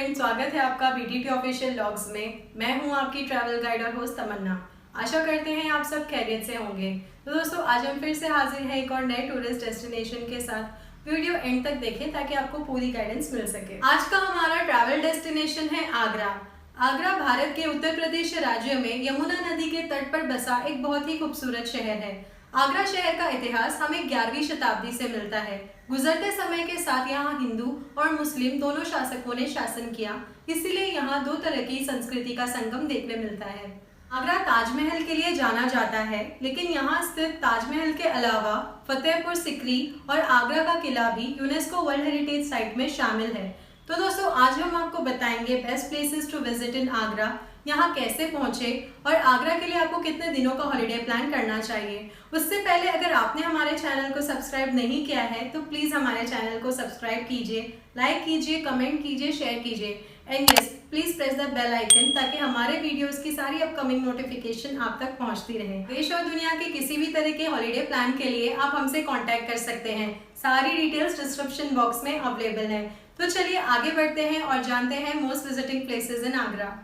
Friend, स्वागत है आपका बीटीटी ऑफिशियल व्लॉग्स में। मैं हूं आपकी ट्रैवल गाइड और होस्ट तमन्ना। आशा करते हैं आप सब खैरियत से होंगे। तो दोस्तों, आज हम फिर से हाजिर हैं एक और नए टूरिस्ट डेस्टिनेशन के साथ। वीडियो एंड तक देखें ताकि आपको पूरी गाइडेंस मिल सके। आज का हमारा ट्रैवल डेस्टिनेशन है आगरा। आगरा भारत के उत्तर प्रदेश राज्य में यमुना नदी के तट पर बसा एक बहुत ही खूबसूरत शहर है। आगरा शहर का इतिहास हमें 11वीं शताब्दी से मिलता है। गुजरते समय के साथ यहाँ हिंदू और मुस्लिम दोनों शासकों ने शासन किया, इसीलिए यहाँ दो तरह की संस्कृति का संगम देखने मिलता है। आगरा ताजमहल के लिए जाना जाता है, लेकिन यहाँ स्थित ताजमहल के अलावा फतेहपुर सिकरी और आगरा का किला भी यूनेस्को वर्ल्ड हेरिटेज साइट में शामिल है। तो दोस्तों, आज हम आपको बताएंगे best places to visit in Agra, यहाँ कैसे पहुंचे और आगरा के लिए आपको कितने दिनों का हॉलिडे प्लान करना चाहिए। उससे पहले अगर आपने हमारे चैनल को सब्सक्राइब नहीं किया है तो प्लीज़ हमारे चैनल को सब्सक्राइब कीजिए, लाइक कीजिए, कमेंट कीजिए, शेयर कीजिए and yes, please press the bell icon ताकि हमारे वीडियोस की सारी अपकमिंग नोटिफिकेशन आप तक पहुंचती रहे। देश और दुनिया के किसी भी तरह के हॉलिडे प्लान के लिए आप हमसे कॉन्टैक्ट कर सकते हैं। सारी डिटेल्स डिस्क्रिप्शन बॉक्स में अवेलेबल है। तो चलिए आगे बढ़ते हैं और जानते हैं most visiting places in Agra.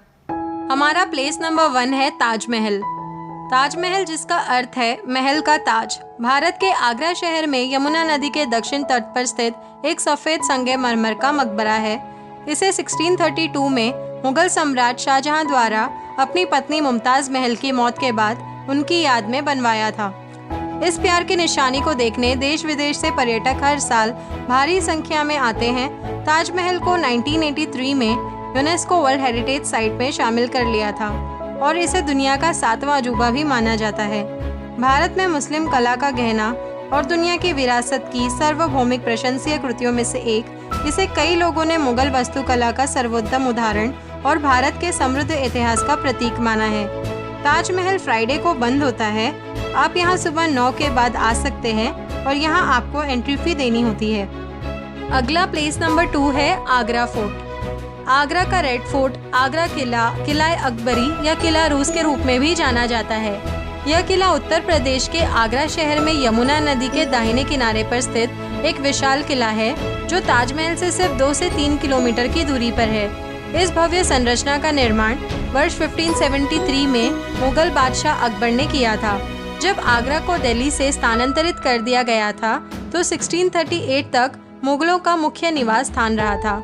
हमारा प्लेस नंबर 1 है ताजमहल। ताजमहल, जिसका अर्थ है महल का ताज, भारत के आगरा शहर में यमुना नदी के दक्षिण तट पर स्थित एक सफेद संगमरमर का मकबरा है। इसे 1632 में मुगल सम्राट शाहजहां द्वारा अपनी पत्नी मुमताज महल की मौत के बाद उनकी याद में बनवाया था। इस प्यार की निशानी को देखने देश विदेश से पर्यटक हर साल भारी संख्या में आते हैं। ताजमहल को 1983 में यूनेस्को वर्ल्ड हेरिटेज साइट में शामिल कर लिया था और इसे दुनिया का 7वां अजूबा भी माना जाता है। भारत में मुस्लिम कला का गहना और दुनिया की विरासत की सार्वभौमिक प्रशंसनीय कृतियों में से एक, इसे कई लोगों ने मुगल वास्तुकला का सर्वोत्तम उदाहरण और भारत के समृद्ध इतिहास का प्रतीक माना है। ताजमहल फ्राइडे को बंद होता है। आप यहाँ सुबह 9 के बाद आ सकते हैं और यहाँ आपको एंट्री फी देनी होती है। अगला प्लेस नंबर 2 है आगरा फोर्ट। आगरा का रेड फोर्ट, आगरा किला, किला अकबरी या किला रूस के रूप में भी जाना जाता है। यह किला उत्तर प्रदेश के आगरा शहर में यमुना नदी के दाहिने किनारे पर स्थित एक विशाल किला है, जो ताजमहल से सिर्फ 2 से 3 किलोमीटर की दूरी पर है। इस भव्य संरचना का निर्माण वर्ष 1573 में मुगल बादशाह अकबर ने किया था। जब आगरा को दिल्ली से स्थानांतरित कर दिया गया था तो 1638 तक मुगलों का मुख्य निवास स्थान रहा था।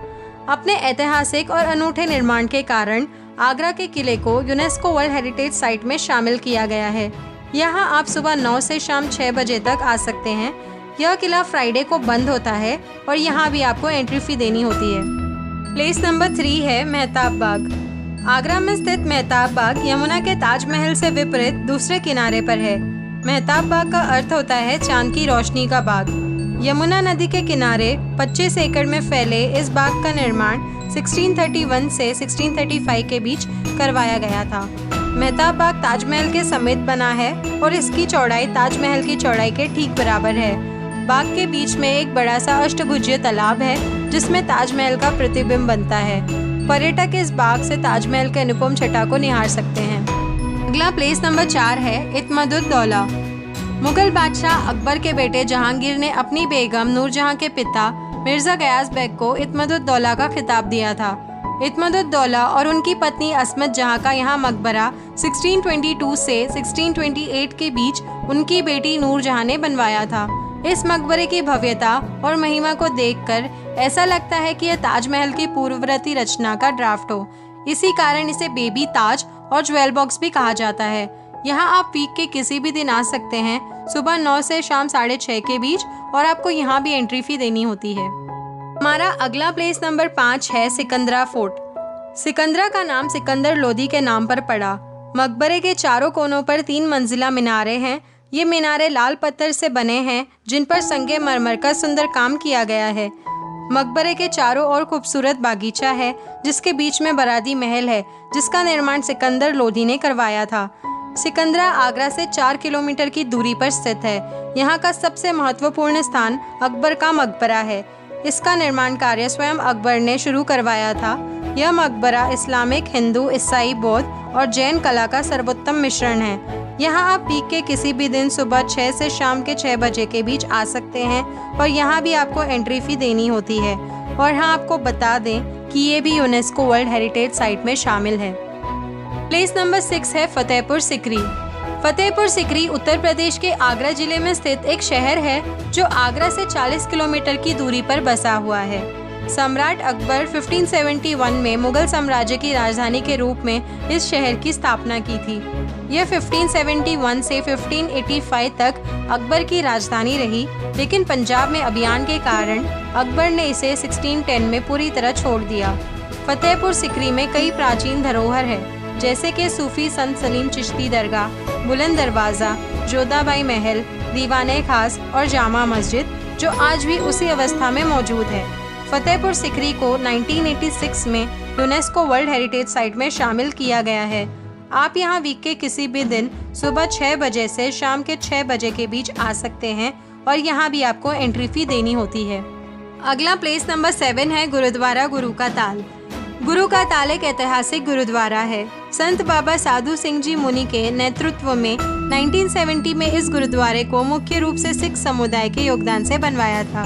अपने ऐतिहासिक और अनूठे निर्माण के कारण आगरा के किले को यूनेस्को वर्ल्ड हेरिटेज साइट में शामिल किया गया है। यहाँ आप सुबह 9 से शाम 6 बजे तक आ सकते हैं। यह किला फ्राइडे को बंद होता है और यहाँ भी आपको एंट्री फी देनी होती है। प्लेस नंबर 3 है मेहताब बाग। आगरा में स्थित मेहताब बाग यमुना के ताजमहल से विपरीत दूसरे किनारे पर है। मेहताब बाग का अर्थ होता है चांद की रोशनी का बाग। यमुना नदी के किनारे 25 एकड़ में फैले इस बाग का निर्माण 1631 से 1635 के बीच करवाया गया था। मेहताब बाग ताजमहल के समेत बना है और इसकी चौड़ाई ताजमहल की चौड़ाई के ठीक बराबर है। बाग के बीच में एक बड़ा सा अष्टभुजीय तालाब है, जिसमें ताजमहल का प्रतिबिंब बनता है। पर्यटक इस बाग से ताजमहल के अनुपम छटा को निहार सकते हैं। अगला प्लेस नंबर 4 है इत्मदुद्दौला। मुगल बादशाह अकबर के बेटे जहांगीर ने अपनी बेगम नूरजहां के पिता मिर्जा गयास बेग को इत्मदुद्दौला का खिताब दिया था। इत्मदुद्दौला और उनकी पत्नी अस्मत जहां का यहाँ मकबरा 1622 से 1628 के बीच उनकी बेटी नूरजहां ने बनवाया था। इस मकबरे की भव्यता और महिमा को देखकर ऐसा लगता है कि यह ताजमहल की पूर्ववर्ती रचना का ड्राफ्ट हो। इसी कारण इसे बेबी ताज और ज्वेल बॉक्स भी कहा जाता है। यहाँ आप वीक के किसी भी दिन आ सकते हैं, सुबह 9 से शाम 6:30 के बीच, और आपको यहाँ भी एंट्री फी देनी होती है। हमारा अगला प्लेस नंबर 5 है सिकंदरा फोर्ट। सिकंदरा का नाम सिकंदर लोदी के नाम पर पड़ा। मकबरे के चारों कोनों पर 3 मंजिला मीनारे हैं। ये मीनारे लाल पत्थर से बने हैं, जिन पर संगमरमर का सुंदर काम किया गया है। मकबरे के चारों ओर खूबसूरत बागीचा है, जिसके बीच में बरादी महल है, जिसका निर्माण सिकंदर लोदी ने करवाया था। सिकंदरा आगरा से 4 किलोमीटर की दूरी पर स्थित है। यहाँ का सबसे महत्वपूर्ण स्थान अकबर का मकबरा है। इसका निर्माण कार्य स्वयं अकबर ने शुरू करवाया था। यह मकबरा इस्लामिक, हिंदू, ईसाई, बौद्ध और जैन कला का सर्वोत्तम मिश्रण है। यहाँ आप वीक के किसी भी दिन सुबह 6 से शाम के 6 बजे के बीच आ सकते हैं और यहाँ भी आपको एंट्री फी देनी होती है। और हाँ, आपको बता दें कि ये भी यूनेस्को वर्ल्ड हेरिटेज साइट में शामिल है। प्लेस नंबर 6 है फतेहपुर सिकरी। फतेहपुर सिकरी उत्तर प्रदेश के आगरा जिले में स्थित एक शहर है जो आगरा से 40 किलोमीटर की दूरी पर बसा हुआ है। सम्राट अकबर 1571 में मुगल साम्राज्य की राजधानी के रूप में इस शहर की स्थापना की थी। यह 1571 से 1585 तक अकबर की राजधानी रही, लेकिन पंजाब में अभियान के कारण अकबर ने इसे 1610 में पूरी तरह छोड़ दिया। फतेहपुर सिकरी में कई प्राचीन धरोहर है, जैसे कि सूफी संत सलीम चिश्ती दरगाह, बुलंद दरवाज़ा, जोधाबाई महल, दीवाने खास और जामा मस्जिद, जो आज भी उसी अवस्था में मौजूद है। फतेहपुर सिकरी को 1986 में यूनेस्को वर्ल्ड हेरिटेज साइट में शामिल किया गया है। आप यहां वीक के किसी भी दिन सुबह 6 बजे से शाम के 6 बजे के बीच आ सकते हैं और यहां भी आपको एंट्री फी देनी होती है। अगला प्लेस नंबर 7 है गुरुद्वारा गुरु का ताल। गुरु का ताल एक ऐतिहासिक गुरुद्वारा है। संत बाबा साधु सिंह जी मुनि के नेतृत्व में 1970 में इस गुरुद्वारे को मुख्य रूप से सिख समुदाय के योगदान से बनवाया था।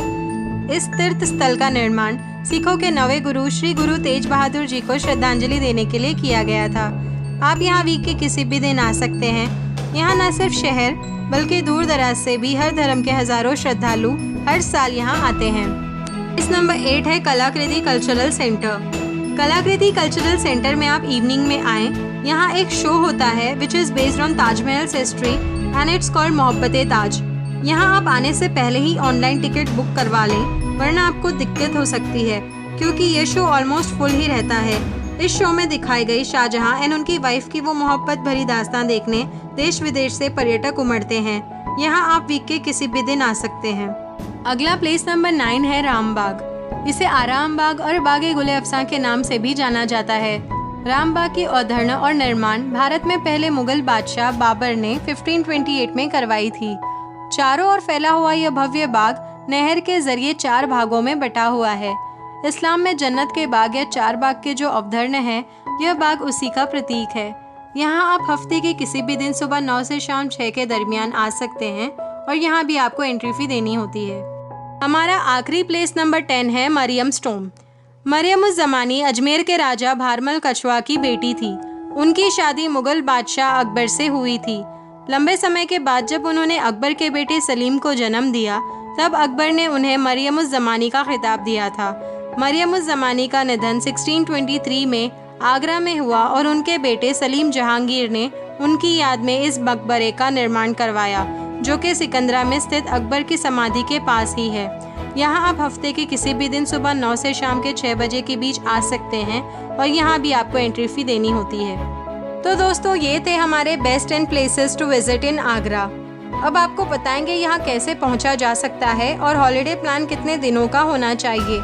इस तीर्थ स्थल का निर्माण सिखों के नवे गुरु श्री गुरु तेज बहादुर जी को श्रद्धांजलि देने के लिए किया गया था। आप यहाँ वीक के किसी भी दिन आ सकते हैं। यहाँ न सिर्फ शहर बल्कि दूर दराज से भी हर धर्म के हजारों श्रद्धालु हर साल यहाँ आते हैं। इस नंबर 8 है कलाकृति कल्चरल सेंटर। कलाकृति कल्चरल सेंटर में आप इवनिंग में आएँ। यहाँ एक शो होता है which is based on Taj Mahal history and it's called Mohabbatein Taj. यहाँ आप आने से पहले ही ऑनलाइन टिकट बुक करवा लें, वरना आपको दिक्कत हो सकती है क्योंकि ये शो ऑलमोस्ट फुल ही रहता है। इस शो में दिखाई गई शाहजहां एंड उनकी वाइफ की वो मोहब्बत भरी दास्तान देखने देश विदेश से पर्यटक उमड़ते हैं। यहाँ आप वीक के किसी भी दिन आ सकते हैं। अगला प्लेस नंबर 9 है रामबाग। इसे आराम बाग और बागे गुले अफसा के नाम से भी जाना जाता है। रामबाग की अवधारणा और निर्माण भारत में पहले मुगल बादशाह बाबर ने 1528 में करवाई थी। चारों ओर फैला हुआ यह भव्य बाग नहर के जरिए 4 भागों में बटा हुआ है। इस्लाम में जन्नत के बाग या 4 बाग के जो अवधारणा है, यह बाग उसी का प्रतीक है। यहाँ आप हफ्ते के किसी भी दिन सुबह 9 से शाम 6 के दरमियान आ सकते हैं और यहाँ भी आपको एंट्री फी देनी होती है। हमारा आखिरी प्लेस नंबर 10 है मरियम स्टोम। मरियम उस ज़मानी अजमेर के राजा भारमल कछवा की बेटी थी। उनकी शादी मुगल बादशाह अकबर से हुई थी। लंबे समय के बाद जब उन्होंने अकबर के बेटे सलीम को जन्म दिया, तब अकबर ने उन्हें मरियम उस ज़मानी का खिताब दिया था। मरियम उस ज़मानी का निधन 1623 में आगरा में हुआ और उनके बेटे सलीम जहांगीर ने उनकी याद में इस मकबरे का निर्माण करवाया, जो कि सिकंदरा में स्थित अकबर की समाधि के पास ही है। यहाँ आप हफ्ते के किसी भी दिन सुबह 9 से शाम के 6 बजे के बीच आ सकते हैं और यहाँ भी आपको एंट्री फी देनी होती है। तो दोस्तों, ये थे हमारे best 10 places to visit in Agra. अब आपको बताएंगे यहाँ कैसे पहुँचा जा सकता है और हॉलिडे प्लान कितने दिनों का होना चाहिए।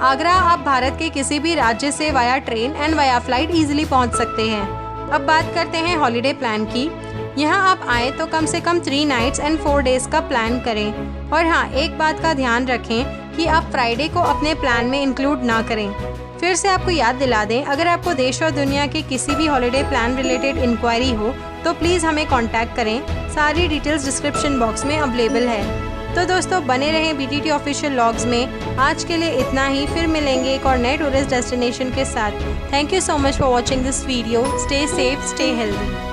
आगरा आप भारत के किसी भी राज्य से via train and via flight easily पहुँच सकते हैं। अब बात करते हैं हॉलिडे प्लान की। यहाँ आप आए तो कम से कम 3 नाइट्स एंड 4 डेज का प्लान करें। और हाँ, एक बात का ध्यान रखें कि आप फ्राइडे को अपने प्लान में इंक्लूड ना करें। फिर से आपको याद दिला दें, अगर आपको देश और दुनिया के किसी भी हॉलिडे प्लान रिलेटेड इंक्वायरी हो तो प्लीज़ हमें कांटेक्ट करें। सारी डिटेल्स डिस्क्रिप्शन बॉक्स में अवेलेबल है। तो दोस्तों, बने रहें BTT ऑफिशियल व्लॉग्स में। आज के लिए इतना ही, फिर मिलेंगे एक और नए टूरिस्ट डेस्टिनेशन के साथ। Thank you so much for watching this video. Stay safe, stay healthy.